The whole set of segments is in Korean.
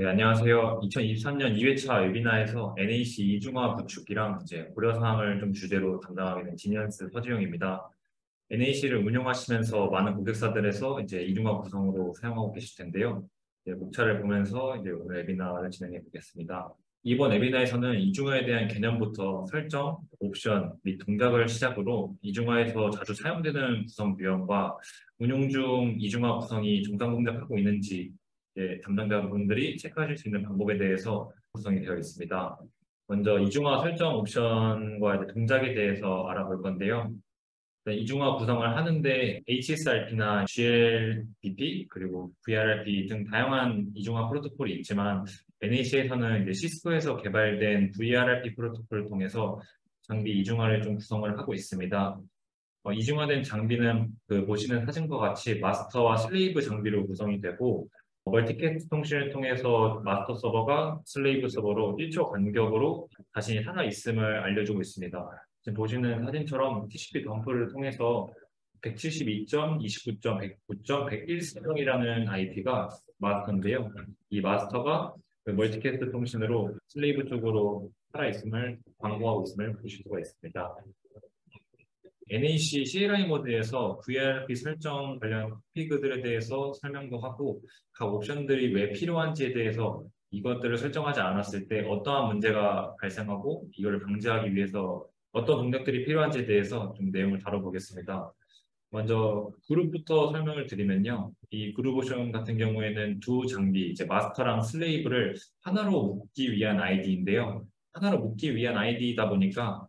네, 안녕하세요. 2023년 2회차 웨비나에서 NAC 이중화 구축이랑 이제 고려 사항을 좀 주제로 담당하게 된 지니언스 서지용입니다. NAC를 운용하시면서 많은 고객사들에서 이제 이중화 구성으로 사용하고 계실 텐데요. 이제 목차를 보면서 이제 오늘 웨비나를 진행해 보겠습니다. 이번 웨비나에서는 이중화에 대한 개념부터 설정, 옵션 및 동작을 시작으로 이중화에서 자주 사용되는 구성 유형과 운용 중 이중화 구성이 정상 동작하고 있는지 담당자분들이 체크하실 수 있는 방법에 대해서 구성이 되어 있습니다. 먼저 이중화 설정 옵션과 이제 동작에 대해서 알아볼 건데요. 이중화 구성을 하는데 HSRP나 GLBP 그리고 VRRP 등 다양한 이중화 프로토콜이 있지만 NAC에서는 이제 시스코에서 개발된 VRRP 프로토콜을 통해서 장비 이중화를 좀 구성을 하고 있습니다. 이중화된 장비는 보시는 사진과 같이 마스터와 슬레이브 장비로 구성이 되고 멀티캐스트 통신을 통해서 마스터 서버가 슬레이브 서버로 1초 간격으로 자신이 살아 있음을 알려주고 있습니다. 지금 보시는 사진처럼 TCP 덤프를 통해서 172.29.109.101수정이라는 IP가 마스터인데요. 이 마스터가 멀티캐스트 통신으로 슬레이브 쪽으로 살아 있음을 광고하고 있음을 보실 수가 있습니다. NAC CLI 모드에서 VRP 설정 관련 피그들에 대해서 설명도 하고 각 옵션들이 왜 필요한지에 대해서 이것들을 설정하지 않았을 때 어떠한 문제가 발생하고 이걸 방지하기 위해서 어떤 동작들이 필요한지에 대해서 좀 내용을 다뤄보겠습니다. 먼저 그룹부터 설명을 드리면요. 이 그룹 옵션 같은 경우에는 두 장비, 이제 마스터랑 슬레이브를 하나로 묶기 위한 아이디인데요. 하나로 묶기 위한 아이디이다 보니까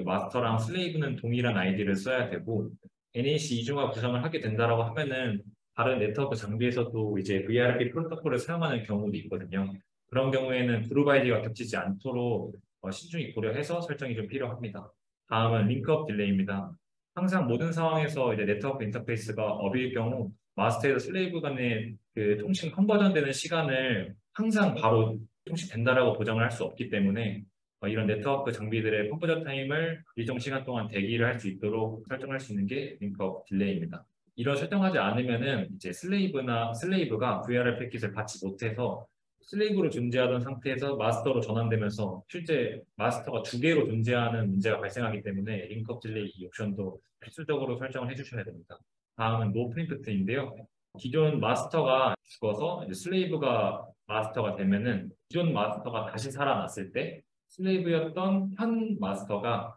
마스터랑 슬레이브는 동일한 아이디를 써야 되고 NAC 이중화 구성을 하게 된다라고 하면은 다른 네트워크 장비에서도 이제 VRP 프로토콜을 사용하는 경우도 있거든요. 그런 경우에는 그룹 아이디가 겹치지 않도록 신중히 고려해서 설정이 좀 필요합니다. 다음은 링크업 딜레이입니다. 항상 모든 상황에서 이제 네트워크 인터페이스가 업일 경우 마스터에서 슬레이브 간의 통신 컨버전 되는 시간을 항상 바로 통신된다라고 보장을 할 수 없기 때문에 이런 네트워크 장비들의 펌프전 타임을 일정 시간 동안 대기를 할 수 있도록 설정할 수 있는 게 링크업 딜레이입니다. 이런 설정하지 않으면은 이제 슬레이브가 VRR 패킷을 받지 못해서 슬레이브로 존재하던 상태에서 마스터로 전환되면서 실제 마스터가 두 개로 존재하는 문제가 발생하기 때문에 링크업 딜레이 이 옵션도 필수적으로 설정을 해주셔야 됩니다. 다음은 노 프리프트인데요. 기존 마스터가 죽어서 이제 슬레이브가 마스터가 되면은 기존 마스터가 다시 살아났을 때 슬레이브였던 현 마스터가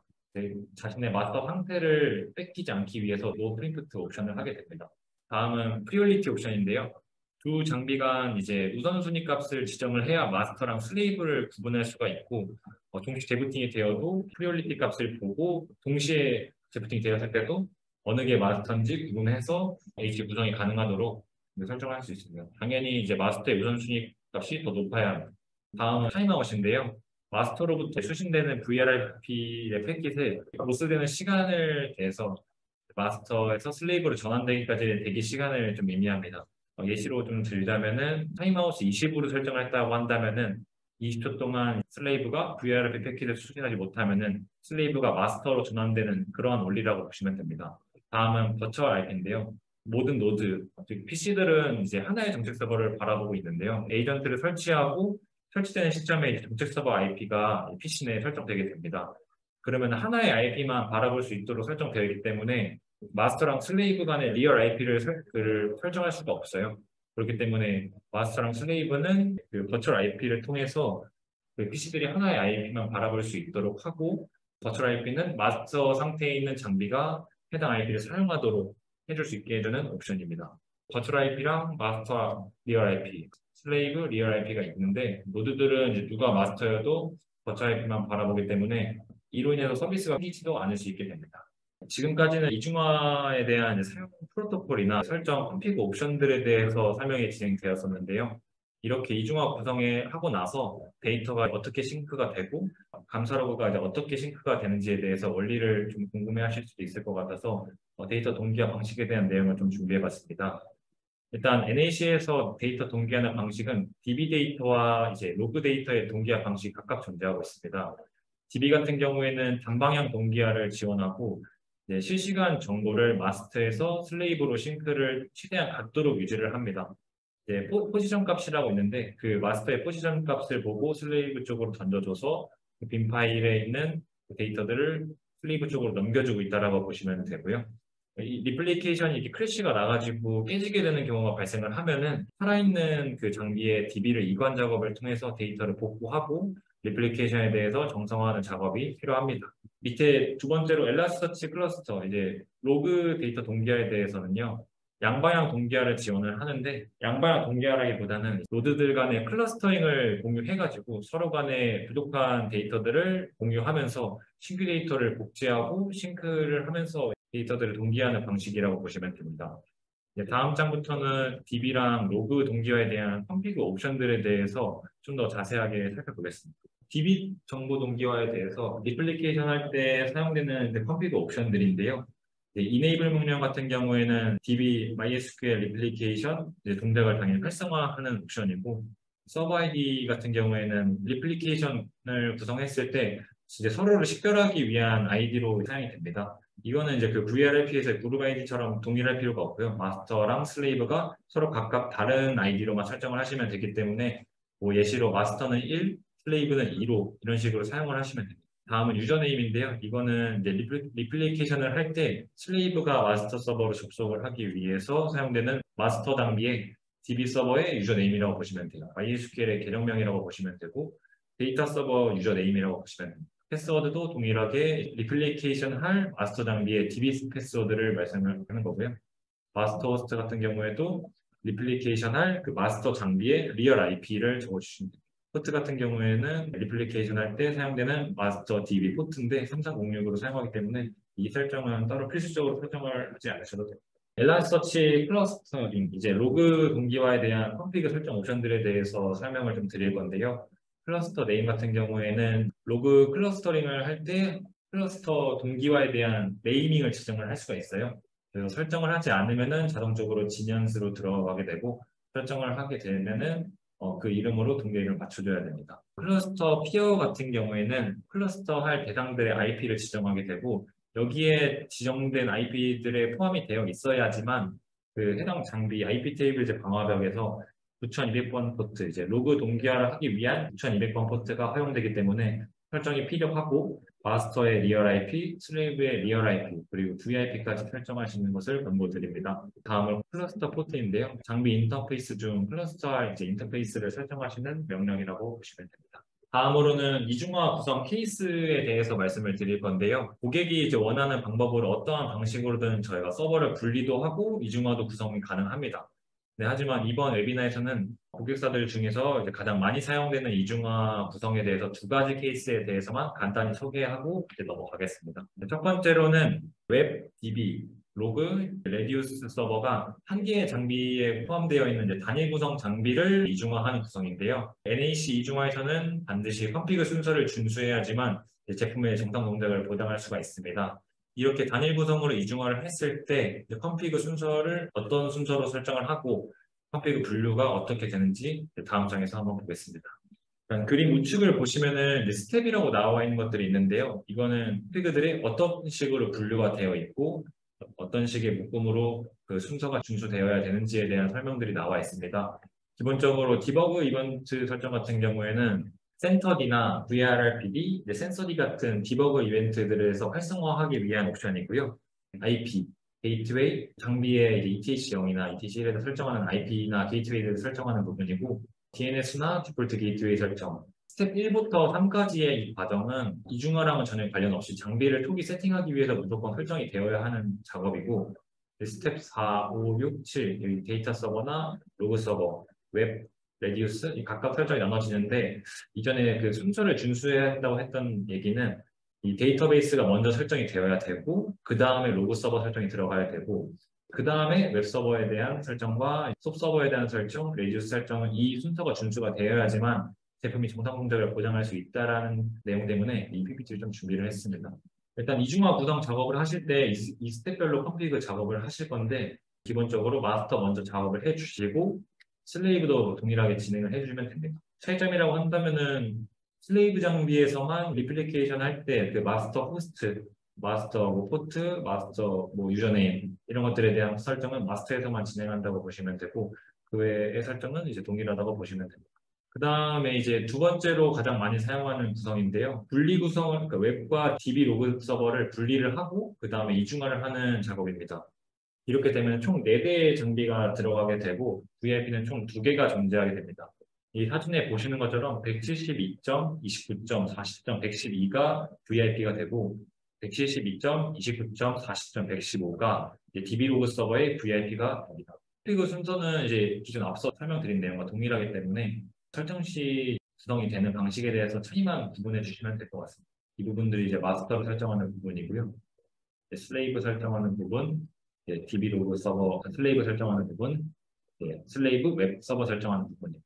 자신의 마스터 상태를 뺏기지 않기 위해서 노 프리프트 옵션을 하게 됩니다. 다음은 프리올리티 옵션인데요. 두 장비 간 이제 우선순위 값을 지정을 해야 마스터랑 슬레이브를 구분할 수가 있고 동시 재부팅이 되어도 프리올리티 값을 보고 동시에 재부팅이 되었을 때도 어느 게 마스터인지 구분해서 H 구성이 가능하도록 설정할 수 있습니다. 당연히 이제 마스터의 우선순위 값이 더 높아야 합니다. 다음은 타임아웃인데요. 마스터로부터 수신되는 VRIP의 패킷에 로스되는 시간을 대해서 마스터에서 슬레이브로 전환되기까지의 대기 시간을 좀 의미합니다. 예시로 좀 들자면은 타임아웃이 20으로 설정을 했다고 한다면은 20초 동안 슬레이브가 VRF 패킷을 수신하지 못하면은 슬레이브가 마스터로 전환되는 그러한 원리라고 보시면 됩니다. 다음은 버추얼 IP인데요. 모든 노드, 즉 PC들은 이제 하나의 정책 서버를 바라보고 있는데요. 에이전트를 설치하고 설치되는 시점에 정책 서버 IP가 PC 내에 설정되게 됩니다. 그러면 하나의 IP만 바라볼 수 있도록 설정되어 있기 때문에 마스터랑 슬레이브 간의 리얼 IP를 설정할 수가 없어요. 그렇기 때문에 마스터랑 슬레이브는 버추얼 IP를 통해서 PC들이 하나의 IP만 바라볼 수 있도록 하고 버추얼 IP는 마스터 상태에 있는 장비가 해당 IP를 사용하도록 해줄 수 있게 해주는 옵션입니다. 버추얼 IP랑 마스터 리얼 IP, 슬레이브 리얼 IP가 있는데 노드들은 이제 누가 마스터여도 버추얼 IP만 바라보기 때문에 이로 인해서 서비스가 끊이지도 않을 수 있게 됩니다. 지금까지는 이중화에 대한 사용 프로토콜이나 설정 컴피그 옵션들에 대해서 설명이 진행되었었는데요. 이렇게 이중화 구성에 하고 나서 데이터가 어떻게 싱크가 되고 감사로그가 이제 어떻게 싱크가 되는지에 대해서 원리를 좀 궁금해하실 수도 있을 것 같아서 데이터 동기화 방식에 대한 내용을 좀 준비해봤습니다. 일단 NAC에서 데이터 동기화하는 방식은 DB 데이터와 이제 로그 데이터의 동기화 방식이 각각 존재하고 있습니다. DB 같은 경우에는 단방향 동기화를 지원하고 실시간 정보를 마스터에서 슬레이브로 싱크를 최대한 갖도록 유지를 합니다. 이제 포지션 값이라고 있는데 그 마스터의 포지션 값을 보고 슬레이브 쪽으로 던져줘서 그 빈 파일에 있는 그 데이터들을 슬레이브 쪽으로 넘겨주고 있다라고 보시면 되고요. 이 리플리케이션이 이렇게 크래시가 나가지고 깨지게 되는 경우가 발생을 하면은 살아있는 그 장비의 DB를 이관 작업을 통해서 데이터를 복구하고 리플리케이션에 대해서 정상화하는 작업이 필요합니다. 밑에 두 번째로 엘라스터치 클러스터, 이제 로그 데이터 동기화에 대해서는요. 양방향 동기화를 지원을 하는데 양방향 동기화라기보다는 노드들 간의 클러스터링을 공유해가지고 서로 간의 부족한 데이터들을 공유하면서 싱크 데이터를 복제하고 싱크를 하면서 데이터들을 동기화하는 방식이라고 보시면 됩니다. 다음 장부터는 DB랑 로그 동기화에 대한 컴피그 옵션들에 대해서 좀 더 자세하게 살펴보겠습니다. DB 정보 동기화에 대해서 리플리케이션 할 때 사용되는 컴피그 옵션들인데요. enable 명령 같은 경우에는 DB MySQL 리플리케이션 동작을 당연히 활성화하는 옵션이고 서버 ID 같은 경우에는 리플리케이션을 구성했을 때 이제 서로를 식별하기 위한 아이디로 사용이 됩니다. 이거는 이제 그 VRF에서의 그룹 아이디처럼 동일할 필요가 없고요. 마스터랑 슬레이브가 서로 각각 다른 아이디로만 설정을 하시면 되기 때문에 뭐 예시로 마스터는 1, 슬레이브는 2로 이런 식으로 사용을 하시면 됩니다. 다음은 유저네임인데요. 이거는 이제 리플리케이션을 할 때 슬레이브가 마스터 서버로 접속을 하기 위해서 사용되는 마스터 장비의 DB 서버의 유저네임이라고 보시면 돼요. MySQL의 계정명이라고 보시면 되고 데이터 서버 유저네임이라고 보시면 됩니다. 패스워드도 동일하게 리플리케이션 할 마스터 장비의 DB 패스워드를 말씀을 하는 거고요. 마스터 호스트 같은 경우에도 리플리케이션 할 그 마스터 장비의 리얼 IP를 적어주시면 됩니다. 포트 같은 경우에는 리플리케이션 할 때 사용되는 마스터 DB 포트인데 3306으로 사용하기 때문에 이 설정은 따로 필수적으로 설정을 하지 않으셔도 됩니다. 엘라스터치 클러스터링, 이제 로그 동기화에 대한 컴피그 설정 옵션들에 대해서 설명을 좀 드릴 건데요. 클러스터 네임 같은 경우에는 로그 클러스터링을 할 때 클러스터 동기화에 대한 네이밍을 지정을 할 수가 있어요. 그래서 설정을 하지 않으면은 자동적으로 진연수로 들어가게 되고 설정을 하게 되면은 그 이름으로 동기 이름을 맞춰줘야 됩니다. 클러스터 피어 같은 경우에는 클러스터 할 대상들의 IP를 지정하게 되고 여기에 지정된 IP들에 포함이 되어 있어야지만 그 해당 장비 IP 테이블즈 방화벽에서 9200번 포트, 이제 로그 동기화를 하기 위한 9200번 포트가 허용되기 때문에 설정이 필요하고 마스터의 리얼 IP, 슬레이브의 리얼 IP, 그리고 VIP까지 설정하시는 것을 권고드립니다. 다음은 클러스터 포트인데요. 장비 인터페이스 중 클러스터 이제 인터페이스를 설정하시는 명령이라고 보시면 됩니다. 다음으로는 이중화 구성 케이스에 대해서 말씀을 드릴 건데요. 고객이 이제 원하는 방법으로 어떠한 방식으로든 저희가 서버를 분리도 하고 이중화도 구성이 가능합니다. 네, 하지만 이번 웨비나에서는 고객사들 중에서 이제 가장 많이 사용되는 이중화 구성에 대해서 두 가지 케이스에 대해서만 간단히 소개하고 이제 넘어가겠습니다. 첫 번째로는 웹 DB, 로그, 레디우스 서버가 한 개의 장비에 포함되어 있는 이제 단일 구성 장비를 이중화하는 구성인데요. NAC 이중화에서는 반드시 컴피그 순서를 준수해야지만 제품의 정상 동작을 보장할 수가 있습니다. 이렇게 단일 구성으로 이중화를 했을 때 컴피그 순서를 어떤 순서로 설정을 하고 컴피그 분류가 어떻게 되는지 다음 장에서 한번 보겠습니다. 그림 우측을 보시면은 스텝이라고 나와 있는 것들이 있는데요. 이거는 컴피그들이 어떤 식으로 분류가 되어 있고 어떤 식의 묶음으로 그 순서가 준수되어야 되는지에 대한 설명들이 나와 있습니다. 기본적으로 디버그 이벤트 설정 같은 경우에는 센터디나 VRRPD, 센서디 같은 디버그 이벤트들에서 활성화하기 위한 옵션이고요. IP, 게이트웨이, 장비의 ETH0이나 ETH1에서 설정하는 IP나 게이트웨이를 설정하는 부분이고 DNS나 디폴트 게이트웨이 설정, 스텝 1부터 3까지의 이 과정은 이중화랑은 전혀 관련 없이 장비를 초기 세팅하기 위해서 무조건 설정이 되어야 하는 작업이고 스텝 4, 5, 6, 7, 여기 데이터 서버나 로그 서버, 웹, 레디우스 이 각각 설정이 나눠지는데 이전에 그 순서를 준수해야 한다고 했던 얘기는 이 데이터베이스가 먼저 설정이 되어야 되고 그 다음에 로그 서버 설정이 들어가야 되고 그 다음에 웹 서버에 대한 설정과 톱 서버에 대한 설정, 레디우스 설정은 이 순서가 준수가 되어야지만 제품이 정상 동작을 보장할 수 있다라는 내용 때문에 이 PPT를 좀 준비를 했습니다. 일단 이중화 구성 작업을 하실 때 이 스텝별로 컴피그 작업을 하실 건데 기본적으로 마스터 먼저 작업을 해주시고 슬레이브도 동일하게 진행을 해주시면 됩니다. 차이점이라고 한다면은 슬레이브 장비에서만 리플리케이션 할 때 그 마스터 호스트, 마스터 뭐 포트, 마스터 뭐 유저네임 이런 것들에 대한 설정은 마스터에서만 진행한다고 보시면 되고 그 외의 설정은 이제 동일하다고 보시면 됩니다. 그 다음에 이제 두 번째로 가장 많이 사용하는 구성인데요. 분리 구성을, 그러니까 웹과 DB 로그 서버를 분리를 하고 그 다음에 이중화를 하는 작업입니다. 이렇게 되면 총 4대의 장비가 들어가게 되고 VIP는 총 2개가 존재하게 됩니다. 이 사진에 보시는 것처럼 172점, 29점, 40점, 112가 VIP가 되고 172점, 29점, 40점, 115가 DB 로그 서버의 VIP가 됩니다. 그리고 순서는 이제 기존 앞서 설명드린 내용과 동일하기 때문에 설정 시 구성이 되는 방식에 대해서 차이만 구분해 주시면 될 것 같습니다. 이 부분들이 이제 마스터를 설정하는 부분이고요. 슬레이브 설정하는 부분, DB 로그 서버 슬레이브 설정하는 부분, 슬레이브 웹 서버 설정하는 부분입니다.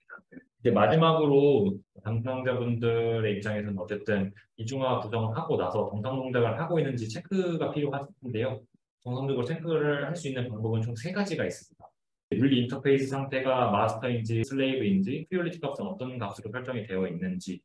이제 마지막으로 당사자분들의 입장에서는 어쨌든 이중화 구성을 하고 나서 정상 동작을 하고 있는지 체크가 필요한데요. 정상적으로 체크를 할 수 있는 방법은 총 3가지가 있습니다. 물리 인터페이스 상태가 마스터인지 슬레이브인지, 프리올리티 값은 어떤 값으로 설정이 되어 있는지,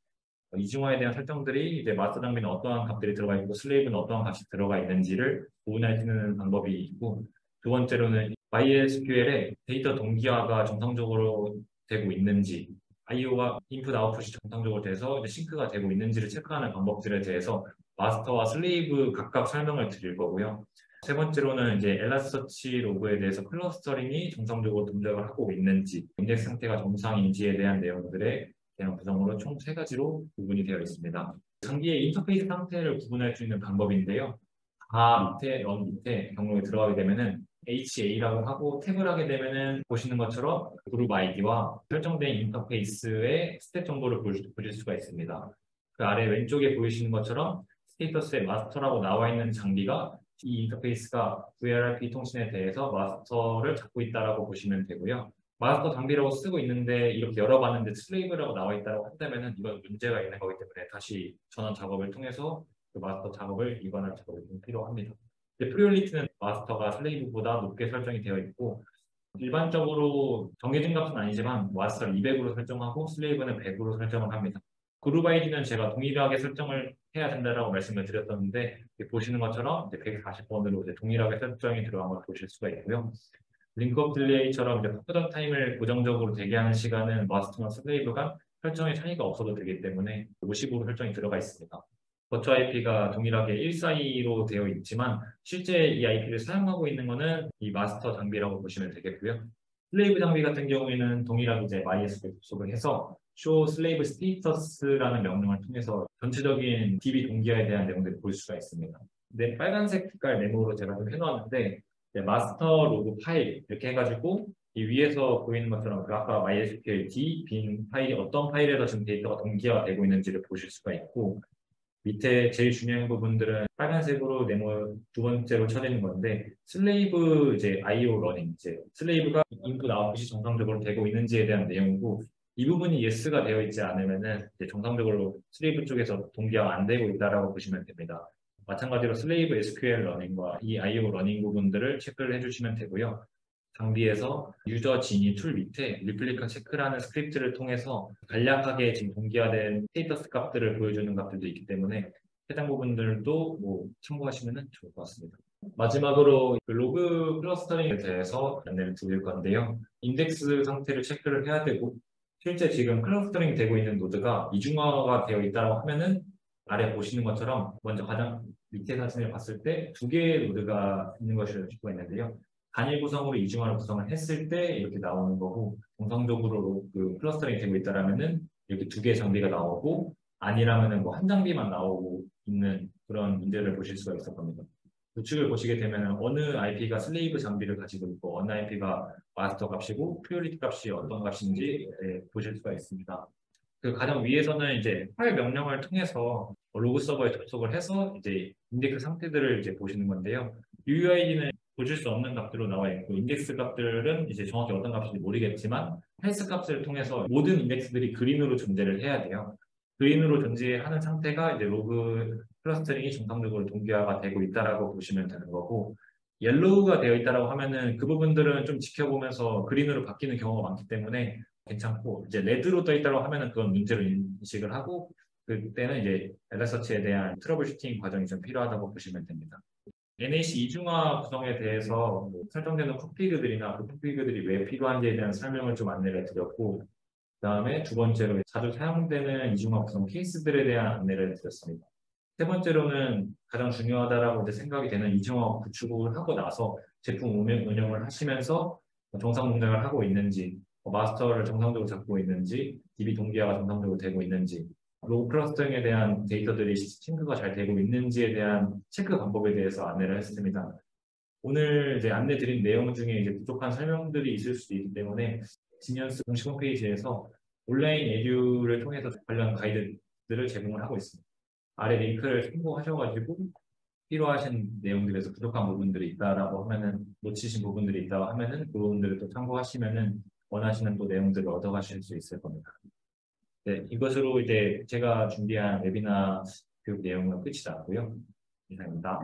이중화에 대한 설정들이 이제 마스터 장비는 어떠한 값들이 들어가 있고 슬레이브는 어떠한 값이 들어가 있는지를 구분할 수 있는 방법이 있고, 두 번째로는 MySQL에 데이터 동기화가 정상적으로 되고 있는지, IO와 인풋 아웃풋이 정상적으로 돼서 이제 싱크가 되고 있는지를 체크하는 방법들에 대해서 마스터와 슬레이브 각각 설명을 드릴 거고요. 세 번째로는 이제 엘라스터치 로그에 대해서 클러스터링이 정상적으로 동작을 하고 있는지, 인덱스 상태가 정상인지에 대한 내용들에 대한 구성으로 총 3가지로 구분이 되어 있습니다. 장비의 인터페이스 상태를 구분할 수 있는 방법인데요. 다 밑에, 밑에 경로에 들어가게 되면은 HA라고 하고 탭을 하게 되면은 보시는 것처럼 그룹 아이디와 설정된 인터페이스의 스탯 정보를 보실 수가 있습니다. 그 아래 왼쪽에 보이시는 것처럼 스테이터스에 마스터라고 나와 있는 장비가 이 인터페이스가 VRRP 통신에 대해서 마스터를 잡고 있다라고 보시면 되고요. 마스터 장비라고 쓰고 있는데 이렇게 열어봤는데 슬레이브라고 나와 있다고 한다면은 이건 문제가 있는 거기 때문에 다시 전원 작업을 통해서 그 마스터 작업을 이관할 작업이 좀 필요합니다. 프리올리티는 마스터가 슬레이브보다 높게 설정이 되어 있고 일반적으로 정해진 값은 아니지만 마스터를 200으로 설정하고 슬레이브는 100으로 설정을 합니다. 그룹 아이디는 제가 동일하게 설정을 해야 된다라고 말씀을 드렸었는데 보시는 것처럼 140번으로 동일하게 설정이 들어간 걸 보실 수가 있고요. 링크업 딜레이처럼 포크던 타임을 고정적으로 대기하는 시간은 마스터나 슬레이브가 설정의 차이가 없어도 되기 때문에 50으로 설정이 들어가 있습니다. 버추 IP가 동일하게 142로 되어 있지만 실제 이 IP를 사용하고 있는 것은 이 마스터 장비라고 보시면 되겠고요. 슬레이브 장비 같은 경우에는 동일하게 이제 MySQL 접속을 해서 show slave status라는 명령을 통해서 전체적인 DB 동기화에 대한 내용들을 볼 수가 있습니다. 근데 빨간색 색깔 메모로 제가 좀 해놓았는데 마스터 로그 파일 이렇게 해가지고 이 위에서 보이는 것처럼 그 아까 MySQL D 빈 파일이 어떤 파일에서 지금 데이터가 동기화가 되고 있는지를 보실 수가 있고 밑에 제일 중요한 부분들은 빨간색으로 네모 두 번째로 쳐지는 건데 슬레이브 이제 IO 러닝 이제 슬레이브가 인풋 아웃풋이 정상적으로 되고 있는지에 대한 내용이고 이 부분이 yes가 되어 있지 않으면은 이제 정상적으로 슬레이브 쪽에서 동기화가 안 되고 있다라고 보시면 됩니다. 마찬가지로 슬레이브 SQL 러닝과 이 IO 러닝 부분들을 체크를 해주시면 되고요. 장비에서 유저 진위 툴 밑에 리플리카 체크라는 스크립트를 통해서 간략하게 지금 동기화된 스테이터스 값들을 보여주는 값들도 있기 때문에 해당 부분들도 뭐 참고하시면 좋을 것 같습니다. 마지막으로 그 로그 클러스터링에 대해서 안내를 드릴 건데요. 인덱스 상태를 체크를 해야 되고 실제 지금 클러스터링 되고 있는 노드가 이중화가 되어 있다고 하면은 아래 보시는 것처럼 먼저 가장 밑에 사진을 봤을 때 2개의 노드가 있는 것을 볼 수가 있는데요. 단일 구성으로 이중화를 구성을 했을 때 이렇게 나오는 거고 정상적으로 그 클러스터링이 되고 있다라면은 이렇게 2개의 장비가 나오고 아니라면은 뭐 한 장비만 나오고 있는 그런 문제를 보실 수가 있을 겁니다. 우측을 보시게 되면 어느 IP가 슬레이브 장비를 가지고 있고 어느 IP가 마스터 값이고 프리오리티 값이 어떤 값인지 보실 수가 있습니다. 그 가장 위에서는 이제 파일 명령을 통해서 로그 서버에 접속을 해서 이제 인덱스 상태들을 이제 보시는 건데요. UUID는 보실 수 없는 값들로 나와 있고 인덱스 값들은 이제 정확히 어떤 값인지 모르겠지만 헬스 값을 통해서 모든 인덱스들이 그린으로 존재를 해야 돼요. 그린으로 존재하는 상태가 이제 로그 클러스터링이 정상적으로 동기화가 되고 있다라고 보시면 되는 거고 옐로우가 되어 있다라고 하면은 그 부분들은 좀 지켜보면서 그린으로 바뀌는 경우가 많기 때문에 괜찮고 이제 레드로 떠 있다고 하면은 그건 문제로 인식을 하고 그때는 이제 엘라서치에 대한 트러블 슈팅 과정이 좀 필요하다고 보시면 됩니다. NAC 이중화 구성에 대해서 설정되는 config들이나 그 config들이 왜 필요한지에 대한 설명을 좀 안내를 드렸고, 그다음에 두 번째로 자주 사용되는 이중화 구성 케이스들에 대한 안내를 드렸습니다. 세 번째로는 가장 중요하다라고 이제 생각이 되는 이중화 구축을 하고 나서 제품 운영을 하시면서 정상 동작을 하고 있는지, 마스터를 정상적으로 잡고 있는지, DB 동기화가 정상적으로 되고 있는지, 로우 클러스터링에 대한 데이터들이 싱크가 잘 되고 있는지에 대한 체크 방법에 대해서 안내를 했습니다. 오늘 이제 안내 드린 내용 중에 이제 부족한 설명들이 있을 수도 있기 때문에 지니어스 공식 홈페이지에서 온라인 에듀를 통해서 관련 가이드들을 제공을 하고 있습니다. 아래 링크를 참고하셔가지고 필요하신 내용들에서 부족한 부분들이 있다라고 하면은 놓치신 부분들이 있다고 하면은 그 부분들을 또 참고하시면은 원하시는 또 내용들을 얻어가실 수 있을 겁니다. 네, 이것으로 이제 제가 준비한 웨비나 교육 내용은 끝이 나고요. 이상입니다.